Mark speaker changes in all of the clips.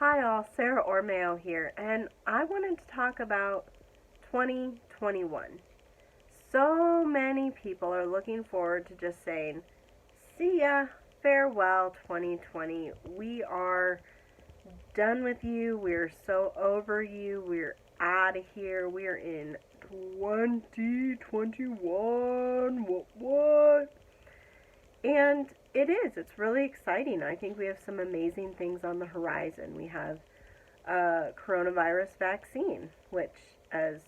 Speaker 1: Hi all, Sarah Ormeo here, and I wanted to talk about 2021. So many people are looking forward to just saying, see ya, farewell 2020. We are done with you, we're so over you, we're out of here, we're in 2021. What? And it's really exciting. I think we have some amazing things on the horizon. We have coronavirus vaccine, which, as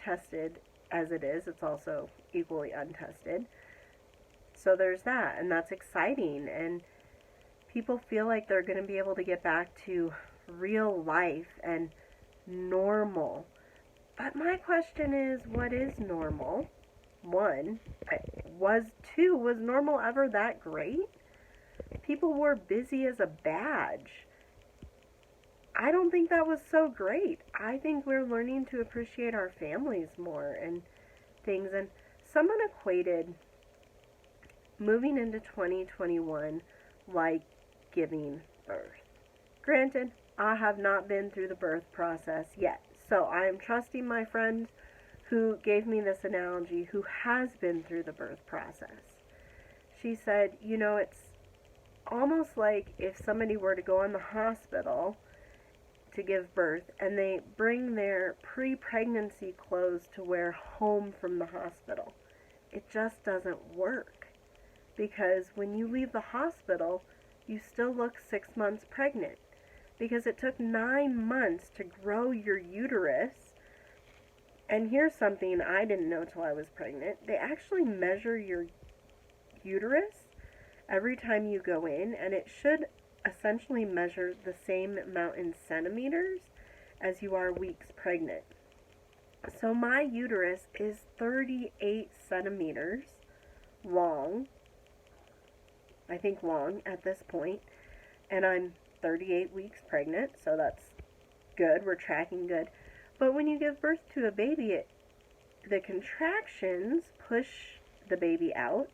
Speaker 1: tested as it is, it's also equally untested. So there's that, and that's exciting. And people feel like they're going to be able to get back to real life and normal. But my question is, what is normal? One, was two, was normal ever that great? People were busy as a badge. I don't think that was so great. I think we're learning to appreciate our families more and things. And someone equated moving into 2021 like giving birth. Granted, I have not been through the birth process yet. So I am trusting my friend who gave me this analogy who has been through the birth process. She said, it's almost like if somebody were to go in the hospital to give birth and they bring their pre-pregnancy clothes to wear home from the hospital. It just doesn't work because when you leave the hospital, you still look 6 months pregnant because it took 9 months to grow your uterus. And here's something I didn't know till I was pregnant. They actually measure your uterus every time you go in, and it should essentially measure the same amount in centimeters as you are weeks pregnant. So my uterus is 38 centimeters long, I think long at this point, and I'm 38 weeks pregnant, so that's good, we're tracking good. But when you give birth to a baby, the contractions push the baby out,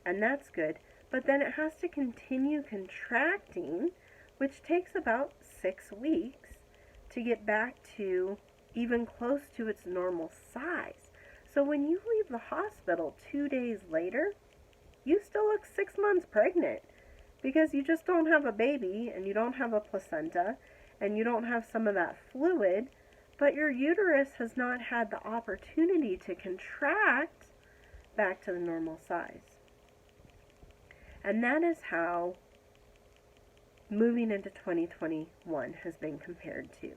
Speaker 1: and that's good. But then it has to continue contracting, which takes about 6 weeks to get back to even close to its normal size. So when you leave the hospital 2 days later, you still look 6 months pregnant because you just don't have a baby and you don't have a placenta and you don't have some of that fluid, but your uterus has not had the opportunity to contract back to the normal size. And that is how moving into 2021 has been compared to.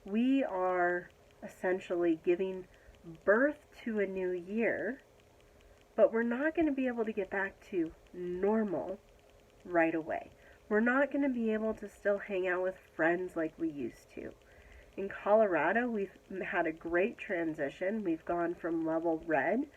Speaker 1: We are essentially giving birth to a new year, but we're not going to be able to get back to normal right away. We're not going to be able to still hang out with friends like we used to. In Colorado, we've had a great transition. We've gone from level red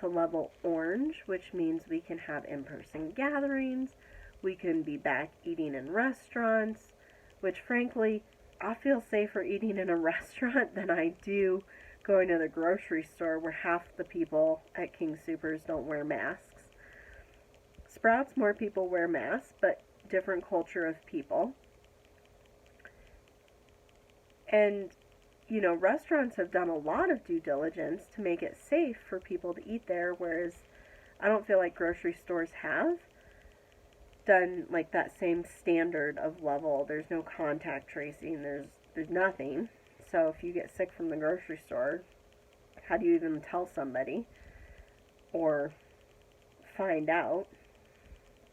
Speaker 1: to level orange, which means we can have in-person gatherings, we can be back eating in restaurants, which frankly, I feel safer eating in a restaurant than I do going to the grocery store where half the people at King Soopers don't wear masks. Sprouts, more people wear masks, but different culture of people. And restaurants have done a lot of due diligence to make it safe for people to eat there, whereas I don't feel like grocery stores have done like that same standard of level. There's no contact tracing, there's nothing. So if you get sick from the grocery store, how do you even tell somebody or find out?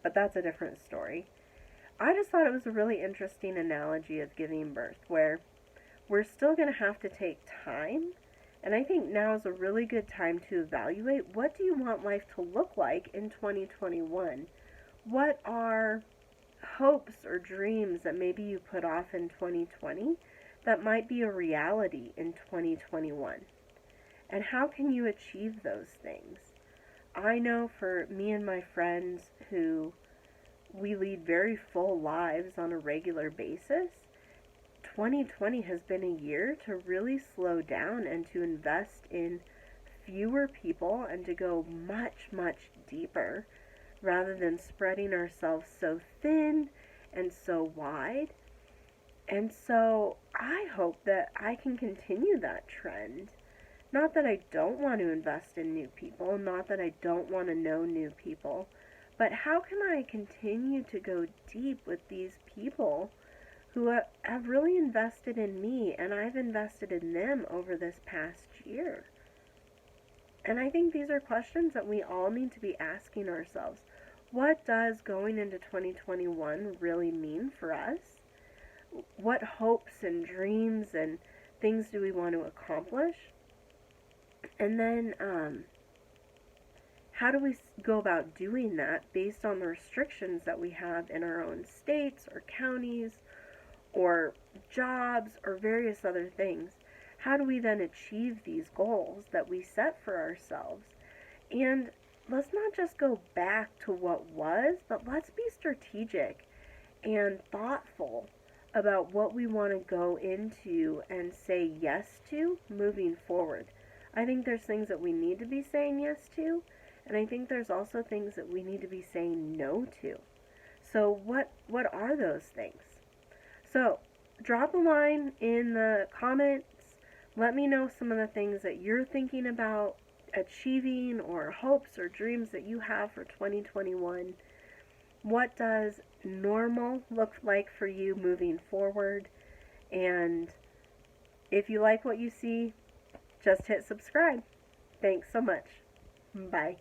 Speaker 1: But that's a different story. I just thought it was a really interesting analogy of giving birth, where we're still going to have to take time, and I think now is a really good time to evaluate what do you want life to look like in 2021? What are hopes or dreams that maybe you put off in 2020 that might be a reality in 2021? And how can you achieve those things? I know for me and my friends who we lead very full lives on a regular basis, 2020 has been a year to really slow down and to invest in fewer people and to go much, much deeper rather than spreading ourselves so thin and so wide. And so I hope that I can continue that trend. Not that I don't want to invest in new people, not that I don't want to know new people, but how can I continue to go deep with these people who have really invested in me and I've invested in them over this past year? And I think these are questions that we all need to be asking ourselves. What does going into 2021 really mean for us? What hopes and dreams and things do we want to accomplish? And then, how do we go about doing that based on the restrictions that we have in our own states or counties or jobs or various other things? How do we then achieve these goals that we set for ourselves? And let's not just go back to what was, but let's be strategic and thoughtful about what we want to go into and say yes to moving forward. I think there's things that we need to be saying yes to, and I think there's also things that we need to be saying no to. So what are those things? So drop a line in the comments. Let me know some of the things that you're thinking about achieving or hopes or dreams that you have for 2021. What does normal look like for you moving forward? And if you like what you see, just hit subscribe. Thanks so much. Bye.